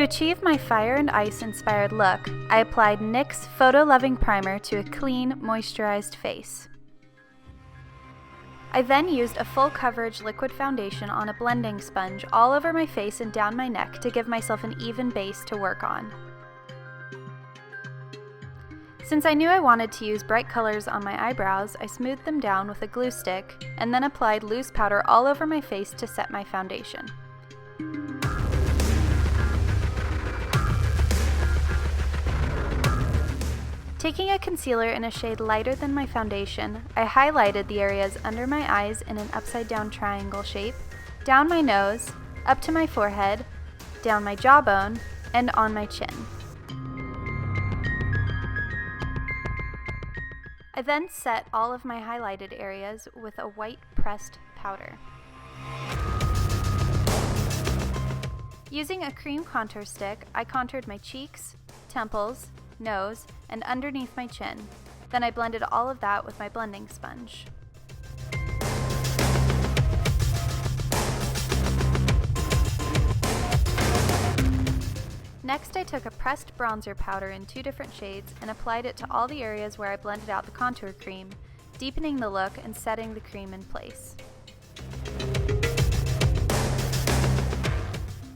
achieve my fire and ice inspired look, I applied NYX Photo Loving Primer to a clean, moisturized face. I then used a full coverage liquid foundation on a blending sponge all over my face and down my neck to give myself an even base to work on. Since I knew I wanted to use bright colors on my eyebrows, I smoothed them down with a glue stick and then applied loose powder all over my face to set my foundation. Taking a concealer in a shade lighter than my foundation, I highlighted the areas under my eyes in an upside-down triangle shape, down my nose, up to my forehead, down my jawbone, and on my chin. I then set all of my highlighted areas with a white pressed powder. Using a cream contour stick, I contoured my cheeks, temples, nose, and underneath my chin. Then I blended all of that with my blending sponge. Next, I took a pressed bronzer powder in 2 different shades and applied it to all the areas where I blended out the contour cream, deepening the look and setting the cream in place.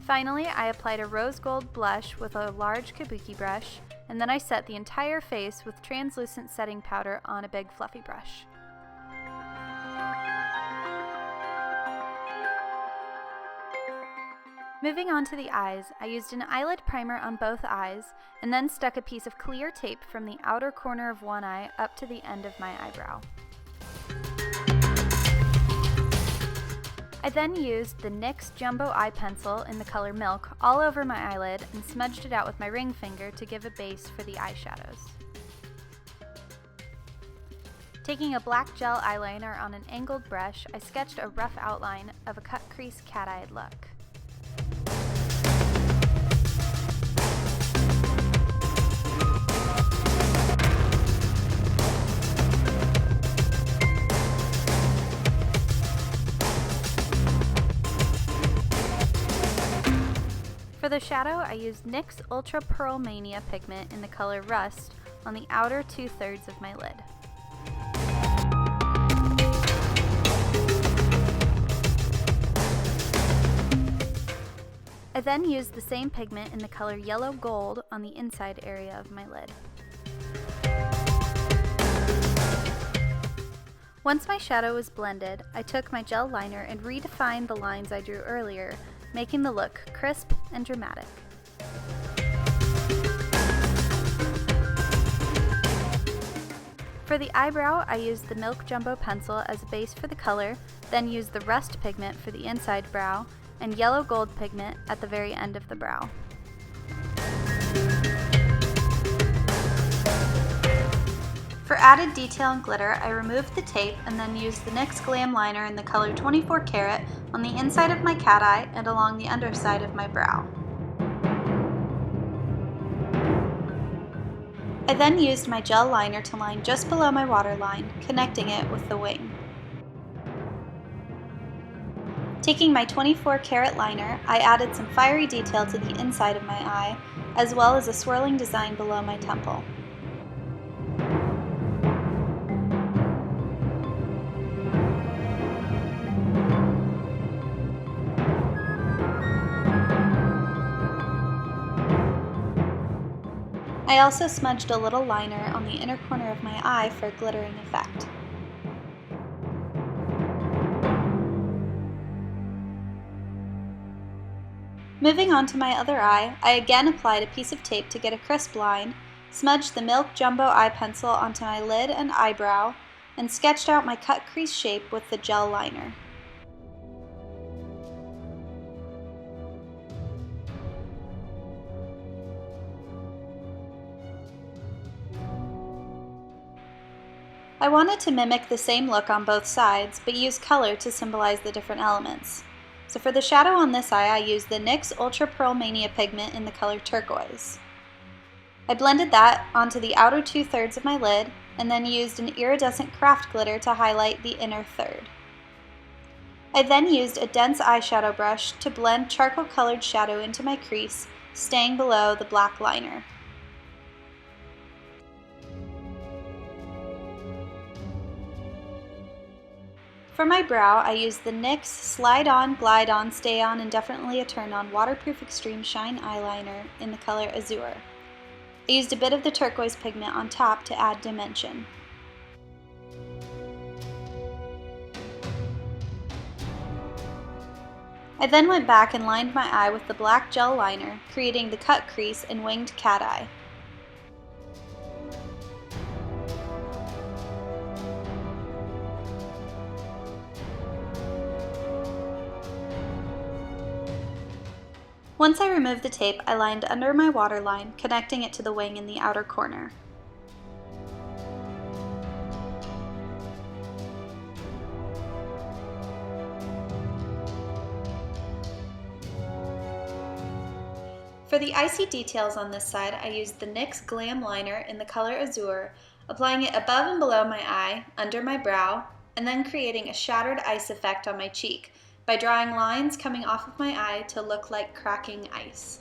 Finally, I applied a rose gold blush with a large kabuki brush, and then I set the entire face with translucent setting powder on a big fluffy brush. Moving on to the eyes, I used an eyelid primer on both eyes, and then stuck a piece of clear tape from the outer corner of one eye up to the end of my eyebrow. I then used the NYX Jumbo Eye Pencil in the color Milk all over my eyelid and smudged it out with my ring finger to give a base for the eyeshadows. Taking a black gel eyeliner on an angled brush, I sketched a rough outline of a cut crease cat-eyed look. For the shadow, I used NYX Ultra Pearl Mania pigment in the color Rust on the outer 2/3 of my lid. I then used the same pigment in the color Yellow Gold on the inside area of my lid. Once my shadow was blended, I took my gel liner and redefined the lines I drew earlier, making the look crisp and dramatic. For the eyebrow, I used the Milk Jumbo pencil as a base for the color, then used the Rust pigment for the inside brow, and Yellow Gold pigment at the very end of the brow. For added detail and glitter, I removed the tape and then used the NYX Glam Liner in the color 24 Karat on the inside of my cat eye and along the underside of my brow. I then used my gel liner to line just below my waterline, connecting it with the wing. Taking my 24 Karat liner, I added some fiery detail to the inside of my eye, as well as a swirling design below my temple. I also smudged a little liner on the inner corner of my eye for a glittering effect. Moving on to my other eye, I again applied a piece of tape to get a crisp line, smudged the Milk Jumbo Eye Pencil onto my lid and eyebrow, and sketched out my cut crease shape with the gel liner. I wanted to mimic the same look on both sides, but use color to symbolize the different elements. So for the shadow on this eye, I used the NYX Ultra Pearl Mania pigment in the color Turquoise. I blended that onto the outer 2/3 of my lid, and then used an iridescent craft glitter to highlight the inner third. I then used a dense eyeshadow brush to blend charcoal colored shadow into my crease staying below the black liner. For my brow, I used the NYX Slide On, Glide On, Stay On, Indefinitely Turn On Waterproof Extreme Shine Eyeliner in the color Azure. I used a bit of the turquoise pigment on top to add dimension. I then went back and lined my eye with the black gel liner, creating the cut crease and winged cat eye. Once I removed the tape, I lined under my waterline, connecting it to the wing in the outer corner. For the icy details on this side, I used the NYX Glam Liner in the color Azure, applying it above and below my eye, under my brow, and then creating a shattered ice effect on my cheek by drawing lines coming off of my eye to look like cracking ice.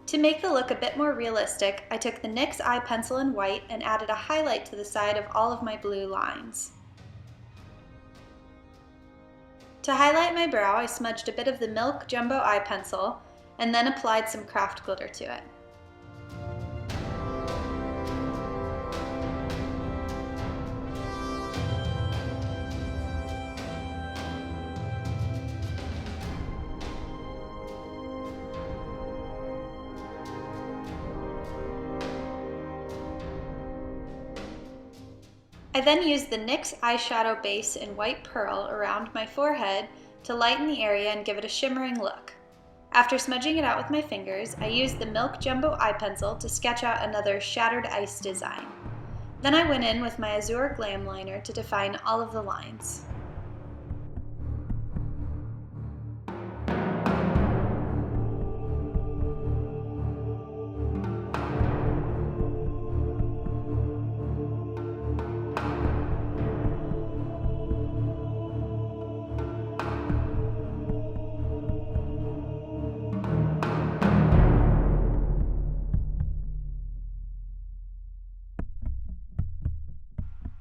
To make the look a bit more realistic, I took the NYX eye pencil in white and added a highlight to the side of all of my blue lines. To highlight my brow, I smudged a bit of the Milk Jumbo Eye Pencil and then applied some craft glitter to it. I then used the NYX eyeshadow base in White Pearl around my forehead to lighten the area and give it a shimmering look. After smudging it out with my fingers, I used the Milk Jumbo Eye Pencil to sketch out another shattered ice design. Then I went in with my Azure Glam Liner to define all of the lines.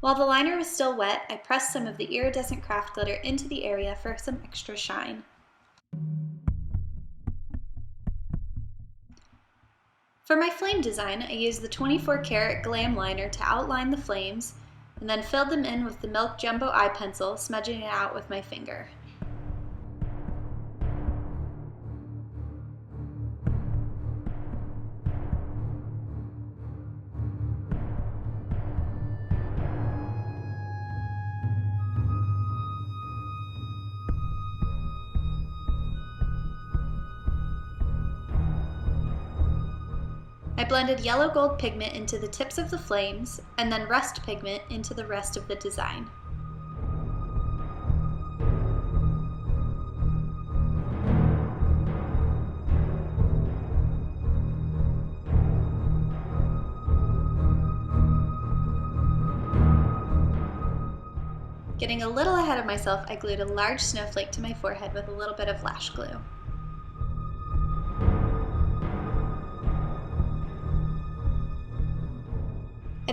While the liner was still wet, I pressed some of the iridescent craft glitter into the area for some extra shine. For my flame design, I used the 24 karat Glam Liner to outline the flames, and then filled them in with the Milk Jumbo Eye Pencil, smudging it out with my finger. I blended yellow gold pigment into the tips of the flames, and then rust pigment into the rest of the design. Getting a little ahead of myself, I glued a large snowflake to my forehead with a little bit of lash glue.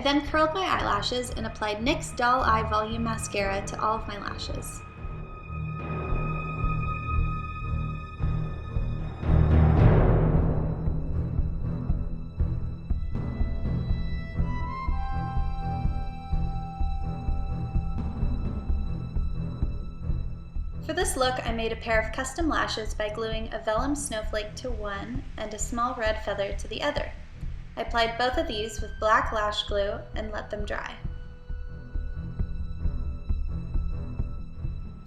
I then curled my eyelashes and applied NYX Doll Eye Volume Mascara to all of my lashes. For this look, I made a pair of custom lashes by gluing a vellum snowflake to one and a small red feather to the other. I applied both of these with black lash glue and let them dry.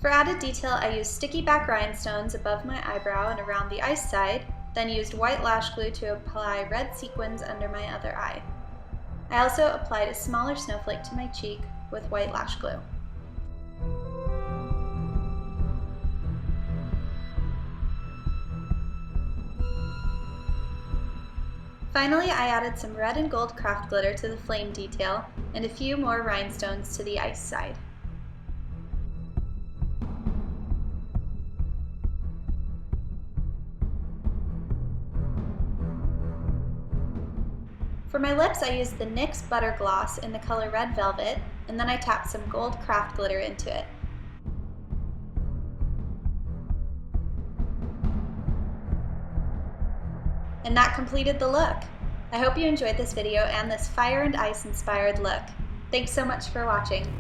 For added detail, I used sticky back rhinestones above my eyebrow and around the ice side, then used white lash glue to apply red sequins under my other eye. I also applied a smaller snowflake to my cheek with white lash glue. Finally, I added some red and gold craft glitter to the flame detail and a few more rhinestones to the ice side. For my lips, I used the NYX Butter Gloss in the color Red Velvet, and then I tapped some gold craft glitter into it. And that completed the look. I hope you enjoyed this video and this Fire and Ice inspired look. Thanks so much for watching.